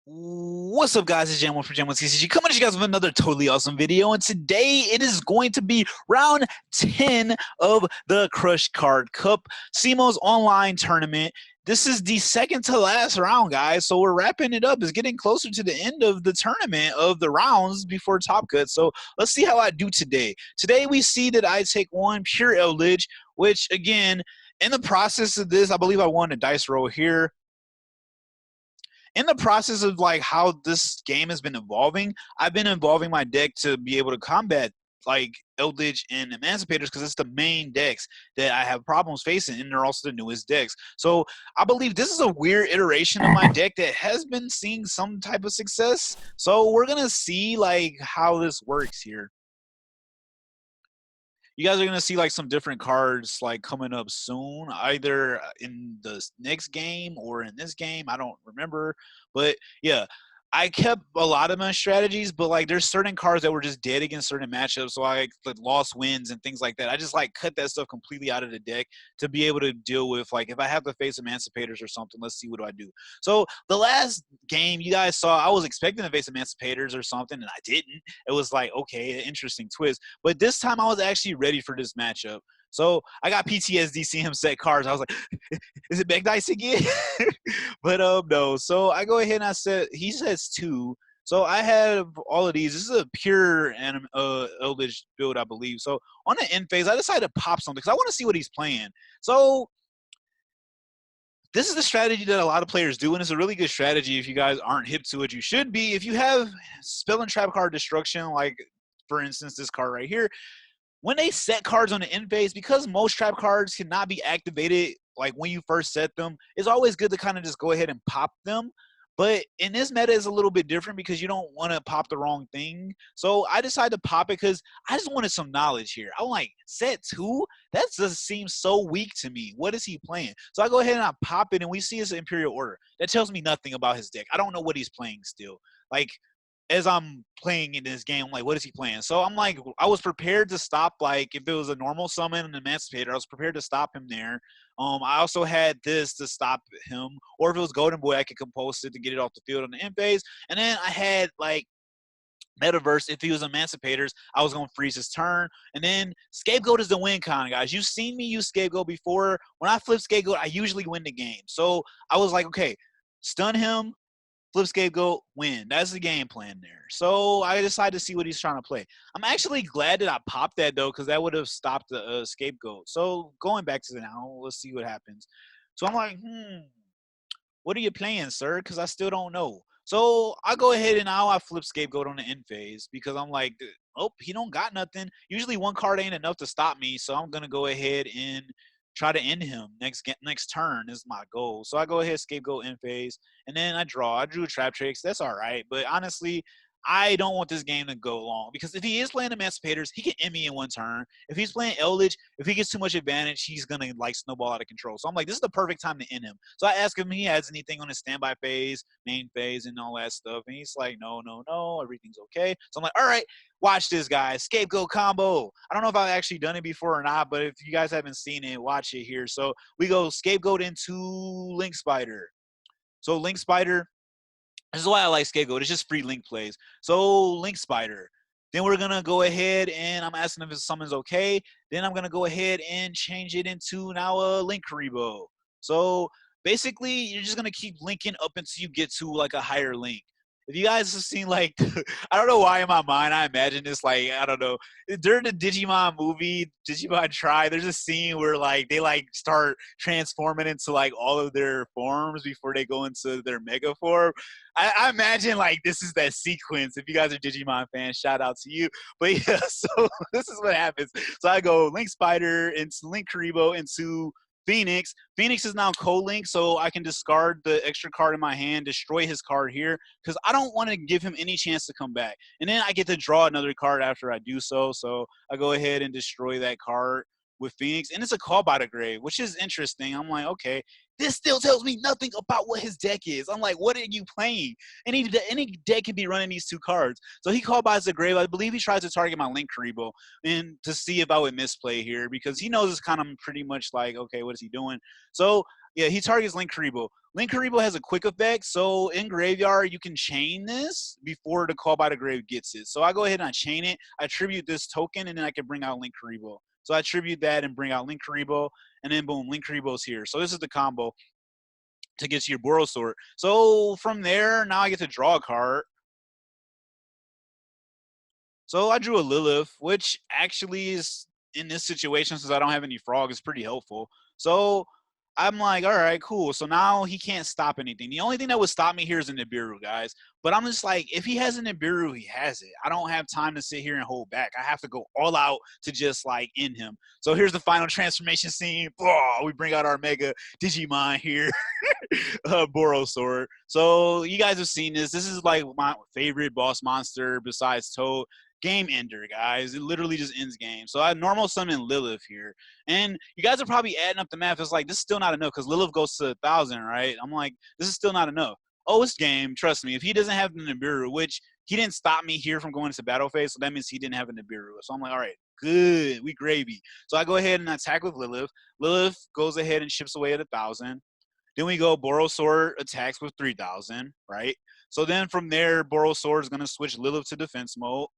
What's up, guys? It's Jam1 from Jam1TCG coming at you guys with another totally awesome video, and today it is going to be round 10 of the Crush Card Cup, Cimoooooo's online tournament. This is the second to last round, guys, so we're wrapping it up. It's getting closer to the end of the tournament of the rounds before Top Cut, so let's see how I do today. Today we see that I take one pure Eldlich, which, again, in the process of this, I believe I won a dice roll here. In the process of like how this game has been evolving, I've been evolving my deck to be able to combat like Eldlich and Emancipators because it's the main decks that I have problems facing, and they're also the newest decks. So I believe this is a weird iteration of my deck that has been seeing some type of success. So we're gonna see like how this works here. You guys are gonna see like some different cards like coming up soon, either in the next game or in this game. I don't remember, but yeah, I kept a lot of my strategies, but like there's certain cards that were just dead against certain matchups, so I like lost wins and things like that. I just like cut that stuff completely out of the deck to be able to deal with like if I have to face Emancipators or something. Let's see what do I do. So the last game you guys saw, I was expecting to face Emancipators or something, and I didn't. It was like okay, an interesting twist, but this time I was actually ready for this matchup. So I got PTSD seeing him set cards. I was like, is it back dice again? But no. So I go ahead and I said he says two. So I have all of these. This is a pure Eldlich build, I believe. So on the end phase, I decided to pop something because I want to see what he's playing. So this is the strategy that a lot of players do, and it's a really good strategy if you guys aren't hip to it. You should be. If you have spell and trap card destruction, like for instance this card right here, when they set cards on the end phase, because most trap cards cannot be activated like when you first set them, it's always good to kind of just go ahead and pop them. But in this meta is a little bit different because you don't want to pop the wrong thing. So I decided to pop it because I just wanted some knowledge here. I'm like, set two? That just seems so weak to me. What is he playing? So I go ahead and I pop it, and we see his Imperial Order. That tells me nothing about his deck. I don't know what he's playing still. Like, as I'm playing in this game, I'm like, what is he playing? So I'm like, I was prepared to stop, like, if it was a normal summon and Emancipator, I was prepared to stop him there. I also had this to stop him, or if it was Golden Boy, I could compose it to get it off the field on the end phase. And then I had, like, Metaverse, if he was Emancipators, I was going to freeze his turn. And then Scapegoat is the win con, guys. You've seen me use Scapegoat before. When I flip Scapegoat, I usually win the game. So I was like, okay, stun him, flip Scapegoat, win. That's the game plan there. So I decided to see what he's trying to play. I'm actually glad that I popped that, though, because that would have stopped the Scapegoat. So going back to the now, let's see what happens. So I'm like, what are you playing, sir? Because I still don't know. So I go ahead and now I flip Scapegoat on the end phase because I'm like, oh, he don't got nothing. Usually one card ain't enough to stop me, so I'm going to go ahead and try to end him next turn is my goal. So I go ahead, Scapegoat end phase, and then I draw. I drew Trap Tricks. That's all right. But honestly, I don't want this game to go long because if he is playing Emancipators, he can end me in one turn. If he's playing Eldlich, if he gets too much advantage, he's going to like snowball out of control. So I'm like, this is the perfect time to end him. So I ask him if he has anything on his standby phase, main phase, and all that stuff. And he's like, no, everything's okay. So I'm like, all right, watch this, guys. Scapegoat combo. I don't know if I've actually done it before or not, but if you guys haven't seen it, watch it here. So we go Scapegoat into Link Spider. So Link Spider, this is why I like Scapegoat. It's just free Link plays. So Link Spider. Then we're going to go ahead and I'm asking if his summon's okay. Then I'm going to go ahead and change it into now a Link Karibo. So basically, you're just going to keep linking up until you get to like a higher link. If you guys have seen like, I don't know why in my mind I imagine this like, I don't know, during the Digimon movie, Digimon Try, there's a scene where like they like start transforming into like all of their forms before they go into their mega form. I imagine like this is that sequence. If you guys are Digimon fans, shout out to you. But yeah, so this is what happens. So I go Link Spider into Link Karibo into Phoenix. Phoenix is now co-link, so I can discard the extra card in my hand, destroy his card here, because I don't want to give him any chance to come back. And then I get to draw another card after I do so. So I go ahead and destroy that card with Phoenix. And it's a call by the grave, which is interesting. I'm like, okay, this still tells me nothing about what his deck is. I'm like, what are you playing? Any deck can be running these two cards. So he called by the grave. I believe he tries to target my Link Karibo and to see if I would misplay here because he knows it's kind of pretty much like, okay, what is he doing? So Yeah, he targets Link Karibo. Link Karibo has a quick effect, so in graveyard you can chain this before the call by the grave gets it. So I go ahead and I chain it. I tribute this token, and then I can bring out Link Karibo. So I tribute that and bring out Link Karibo, and then boom, Link Karibo's here. So this is the combo to get to your Boros Sword. So from there, now I get to draw a card. So I drew a Lilith, which actually is in this situation, since I don't have any frog, is pretty helpful. So I'm like, all right, cool. So now he can't stop anything. The only thing that would stop me here is a Nibiru, guys. But I'm just like, if he has a Nibiru, he has it. I don't have time to sit here and hold back. I have to go all out to just like end him. So here's the final transformation scene. Oh, we bring out our Mega Digimon here. Boros Sword. So you guys have seen this. This is like my favorite boss monster besides Toad. Game ender, guys. It literally just ends game. So I normal summon Lilith here. And you guys are probably adding up the math. It's like, this is still not enough because Lilith goes to 1,000, right? I'm like, this is still not enough. Oh, it's game. Trust me. If he doesn't have the Nibiru, which he didn't stop me here from going into battle phase, so that means he didn't have a Nibiru. So I'm like, all right, good. We gravy. So I go ahead and attack with Lilith. Lilith goes ahead and chips away at 1,000. Then we go Boros Sword attacks with 3,000, right? So then from there, Boros Sword is going to switch Lilith to defense mode.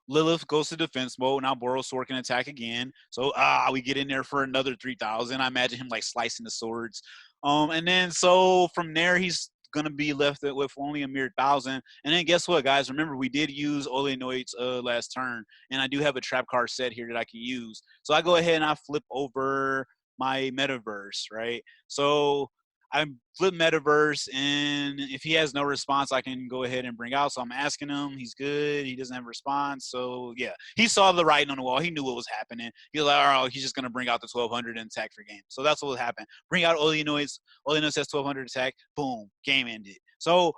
Lilith goes to defense mode. Now Boros Sword can attack again. So we get in there for another 3,000. I imagine him like slicing the swords. And then so from there, he's gonna be left with only a mere 1,000. And then guess what, guys? Remember, we did use Olenoid's last turn, and I do have a trap card set here that I can use. So I go ahead and I flip over my metaverse, right? So I flip metaverse, and if he has no response, I can go ahead and bring out. So I'm asking him, he's good. He doesn't have a response. So yeah, he saw the writing on the wall. He knew what was happening. He was like, all right, he's just gonna bring out the 1,200 and attack for game. So that's what happened. Bring out Olenoids. Olenoids has 1,200 attack. Boom, game ended. So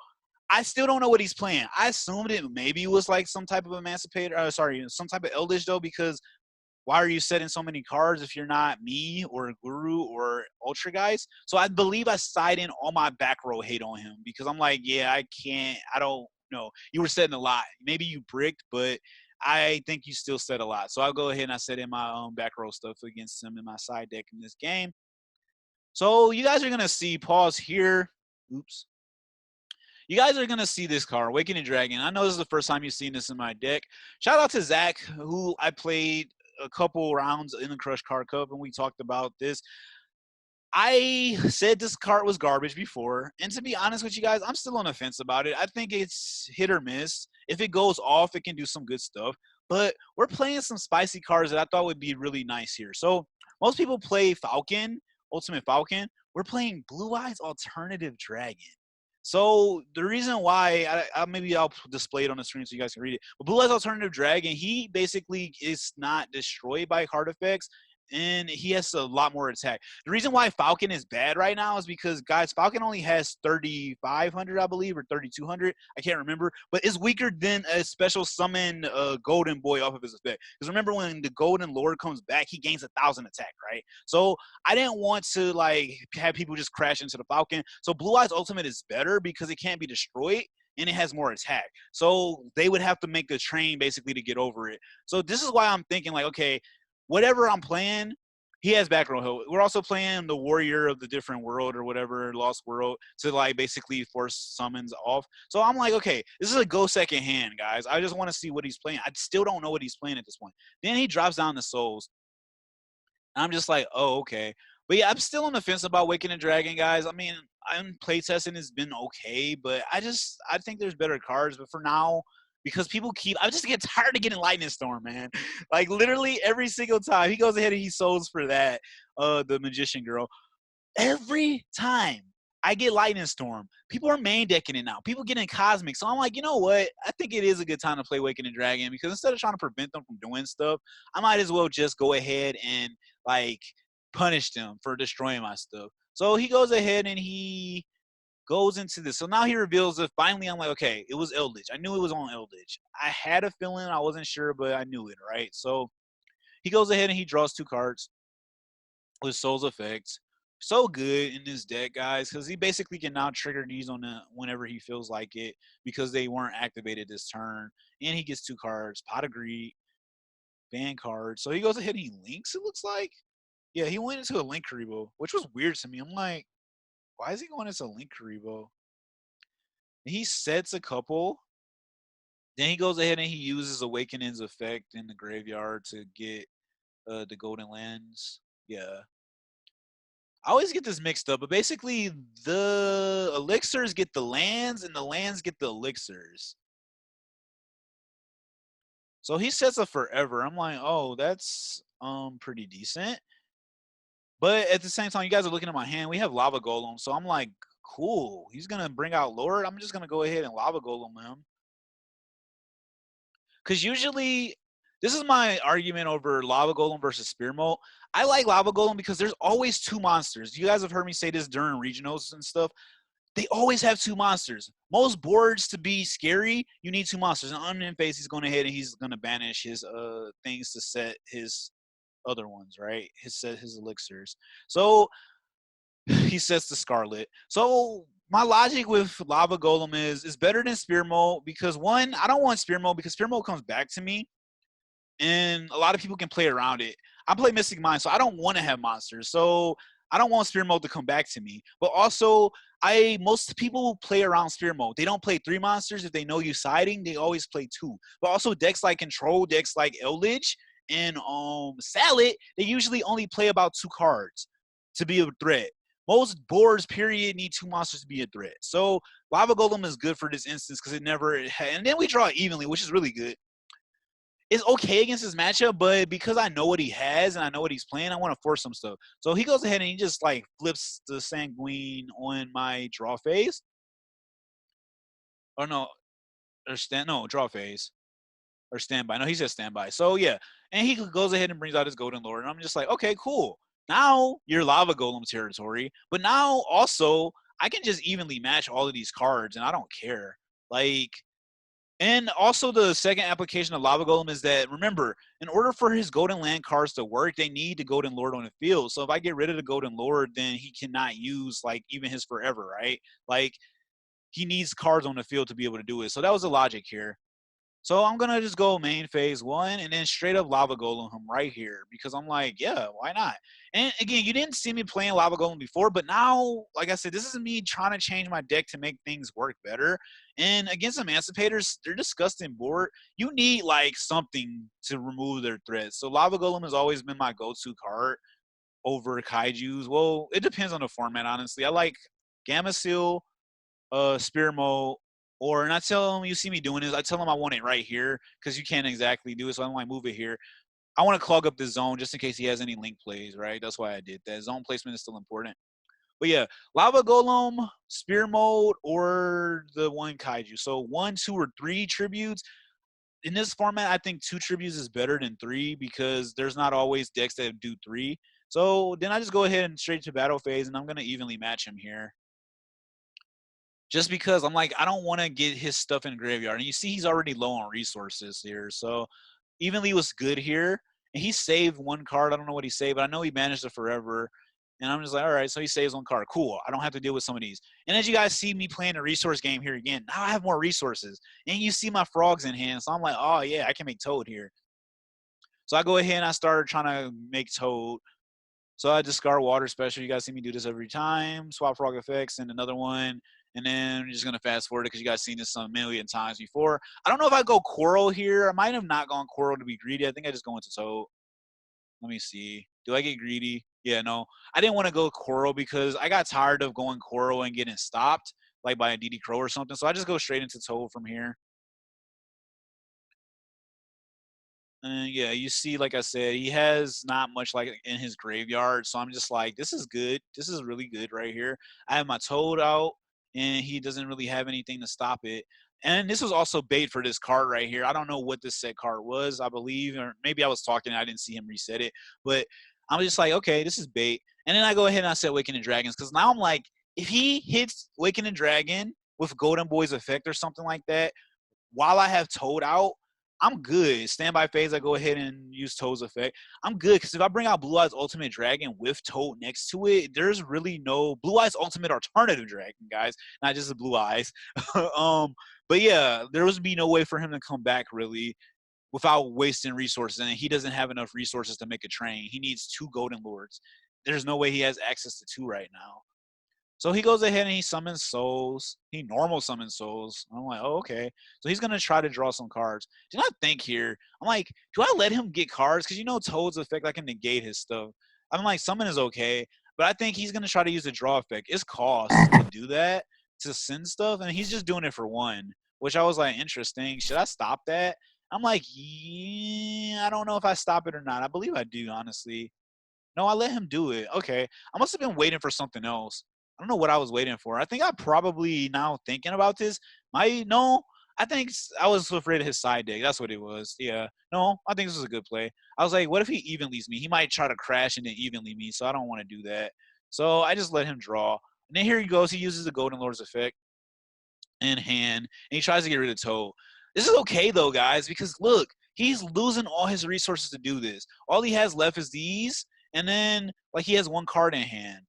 I still don't know what he's playing. I assumed it maybe was like some type of emancipator. Some type of Eldlich though, because why are you setting so many cards if you're not me or Guru or Ultra guys? So I believe I side in all my back row hate on him because I'm like, yeah, I don't know. You were setting a lot. Maybe you bricked, but I think you still set a lot. So I'll go ahead and I set in my own back row stuff against him in my side deck in this game. So you guys are going to see, pause here. Oops. You guys are going to see this card, Awakening Dragon. I know this is the first time you've seen this in my deck. Shout out to Zach, who I played a couple rounds in the Crush Card Cup, and we talked about this. I said this card was garbage before, and to be honest with you guys, I'm still on the fence about it. I think it's hit or miss. If it goes off, it can do some good stuff. But we're playing some spicy cards that I thought would be really nice here. So most people play Falcon, Ultimate Falcon. We're playing Blue Eyes Alternative Dragon. So the reason why, maybe I'll display it on the screen so you guys can read it. But Blue Eyes Alternative Dragon, he basically is not destroyed by card effects, and he has a lot more attack. The reason why Falcon is bad right now is because, guys, Falcon only has 3,500, I believe, or 3,200. I can't remember, but it's weaker than a special summon Golden Boy off of his effect. Because remember, when the Golden Lord comes back, he gains 1,000 attack, right? So I didn't want to like have people just crash into the Falcon. So Blue Eyes Ultimate is better because it can't be destroyed and it has more attack. So they would have to make a train basically to get over it. So this is why I'm thinking like, okay, whatever I'm playing, he has back row help. We're also playing the Warrior of the Different World or whatever, Lost World, to like basically force summons off. So I'm like, okay, this is a go second hand, guys. I just want to see what he's playing. I still don't know what he's playing at this point. Then he drops down the Souls. And I'm just like, oh, okay. But yeah, I'm still on the fence about Awakening Dragon, guys. I mean, I'm playtesting has been okay, but I think there's better cards. But for now, because people I just get tired of getting Lightning Storm, man. Like literally every single time he goes ahead and he souls for that, the Magician Girl. Every time I get Lightning Storm, people are main decking it now. People getting Cosmic. So I'm like, you know what? I think it is a good time to play Awakening Dragon because instead of trying to prevent them from doing stuff, I might as well just go ahead and like punish them for destroying my stuff. So he goes ahead and he goes into this. So now he reveals it. Finally, I'm like, okay, it was Eldlich. I knew it was on Eldlich. I had a feeling. I wasn't sure, but I knew it, right? So he goes ahead and he draws 2 cards with Soul's Effects. So good in this deck, guys, because he basically can now trigger these on whenever he feels like it because they weren't activated this turn. And he gets 2 cards, Pot of Greed, ban card. So he goes ahead and he links, it looks like. Yeah, he went into a Link Karibo, which was weird to me. I'm like, why is he going into Link Karibo? And he sets a couple. Then he goes ahead and he uses Awakening's effect in the graveyard to get the Golden Lands. Yeah. I always get this mixed up, but basically the elixirs get the lands and the lands get the elixirs. So he sets a forever. I'm like, oh, that's pretty decent. But at the same time, you guys are looking at my hand. We have Lava Golem, so I'm like, cool. He's gonna bring out Lord. I'm just gonna go ahead and Lava Golem him. Because usually, this is my argument over Lava Golem versus Spear Mode. I like Lava Golem because there's always two monsters. You guys have heard me say this during regionals and stuff. They always have two monsters. Most boards to be scary, you need two monsters. And on phase, he's going ahead and he's going to banish his things to set his other ones, right? His elixirs. So he sets the Scarlet. So my logic with Lava Golem is it's better than Spear Mode because one, I don't want Spear Mode because Spear Mode comes back to me and a lot of people can play around it. I play Mystic Mind, so I don't want to have monsters. So I don't want Spear Mode to come back to me. But also, most people play around Spear Mode. They don't play three monsters. If they know you siding, they always play two. But also decks like Control, decks like Eldlich, and Salad, they usually only play about two cards to be a threat. Most boards, period, need two monsters to be a threat. So Lava Golem is good for this instance because it never and then we draw evenly, which is really good. It's okay against this matchup, but because I know what he has and I know what he's playing, I want to force some stuff. So he goes ahead and he just like flips the Sanguine on my draw phase. Or no, draw phase. Or standby. No, he says standby. So yeah. And he goes ahead and brings out his Golden Lord. And I'm just like, okay, cool. Now you're Lava Golem territory. But now also I can just evenly match all of these cards and I don't care. Like, and also the second application of Lava Golem is that, remember, in order for his Golden Land cards to work, they need the Golden Lord on the field. So if I get rid of the Golden Lord, then he cannot use, like, even his Forever, right? Like, he needs cards on the field to be able to do it. So that was the logic here. So I'm going to just go main phase one and then straight up Lava Golem him right here because I'm like, yeah, why not? And again, you didn't see me playing Lava Golem before, but now, like I said, this is me trying to change my deck to make things work better. And against Emancipators, they're disgusting board. You need like something to remove their threats. So Lava Golem has always been my go-to card over Kaijus. Well, it depends on the format, honestly. I like Gamma Seal, Spear Mode, and I tell them, you see me doing this, I tell them I want it right here because you can't exactly do it, so I'm like, move it here. I want to clog up the zone just in case he has any link plays, right? That's why I did that. Zone placement is still important. But yeah, Lava Golem, Spear Mode, or the one Kaiju. So 1, 2, or 3 tributes. In this format, I think 2 tributes is better than 3 because there's not always decks that do 3. So then I just go ahead and straight to battle phase, and I'm going to evenly match him here. Just because I'm like, I don't want to get his stuff in the graveyard. And you see he's already low on resources here. So evenly was good here. And he saved one card. I don't know what he saved, but I know he managed it forever. And I'm just like, all right, so he saves one card. Cool. I don't have to deal with some of these. And as you guys see me playing a resource game here again, now I have more resources. And you see my frogs in hand. So I'm like, oh, yeah, I can make Toad here. So I go ahead and I start trying to make Toad. So I discard water special. You guys see me do this every time. Swap frog effects and another one. And then I'm just going to fast forward it because you guys seen this some million times before. I don't know if I go Coral here. I might have not gone Coral to be greedy. I think I just go into Toad. Let me see. Do I get greedy? Yeah, no. I didn't want to go Coral because I got tired of going Coral and getting stopped like by a DD Crow or something. So I just go straight into Toad from here. And yeah, you see, like I said, he has not much like in his graveyard. So I'm just like, this is good. This is really good right here. I have my Toad out, and he doesn't really have anything to stop it. And this was also bait for this card right here. I don't know what this set card was, I believe, or maybe I was talking and I didn't see him reset it. But I'm just like, okay, this is bait. And then I go ahead and I set Awakening Dragons because now I'm like, if he hits Awakening Dragon with Golden Boy's effect or something like that, while I have Toad out, I'm good. Standby phase, I go ahead and use Toad's effect. I'm good because if I bring out Blue Eyes Ultimate Dragon with Toad next to it, there's really no Blue Eyes Ultimate Alternative Dragon, guys, not just the Blue Eyes. But yeah, there would be no way for him to come back really. without wasting resources. And he doesn't have enough resources to make a train. He needs 2 Golden Lords. There's no way he has access to 2 right now. So he goes ahead and he summons souls. He normal summons souls. I'm like, oh, okay. So he's going to try to draw some cards. Did I think here? I'm like, do I let him get cards? Because you know Toad's effect, I can negate his stuff. I'm like, summon is okay. But I think he's going to try to use the draw effect. It's cost to do that, to send stuff. And he's just doing it for 1, which I was like, interesting. Should I stop that? I'm like, yeah, I don't know if I stop it or not. I believe I do, honestly. No, I let him do it. Okay. I must have been waiting for something else. I don't know what I was waiting for. I think I probably, now thinking about this, I think I was afraid of his side deck. That's what it was. Yeah. No, I think this was a good play. I was like, what if he even leaves me? He might try to crash and then even leave me, so I don't want to do that. So I just let him draw. And then here he goes. He uses the Golden Lord's effect in hand, and he tries to get rid of Toad. This is okay, though, guys, because look, he's losing all his resources to do this. All he has left is these, and then, like, he has 1 card in hand.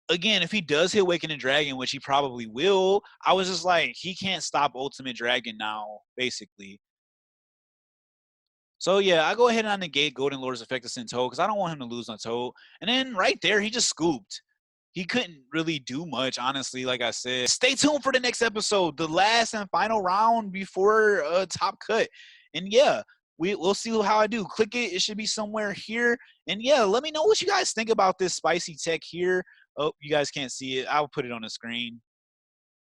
Again, if he does hit Awakening Dragon, which he probably will, I was just like, he can't stop Ultimate Dragon now, basically. So, yeah, I go ahead and I negate Golden Lord's effect to send Toad because I don't want him to lose on Toad. And then right there, he just scooped. He couldn't really do much, honestly, like I said. Stay tuned for the next episode, the last and final round before Top Cut. And, yeah, we'll see how I do. Click it. It should be somewhere here. And, yeah, let me know what you guys think about this spicy tech here. Oh, you guys can't see it. I'll put it on the screen.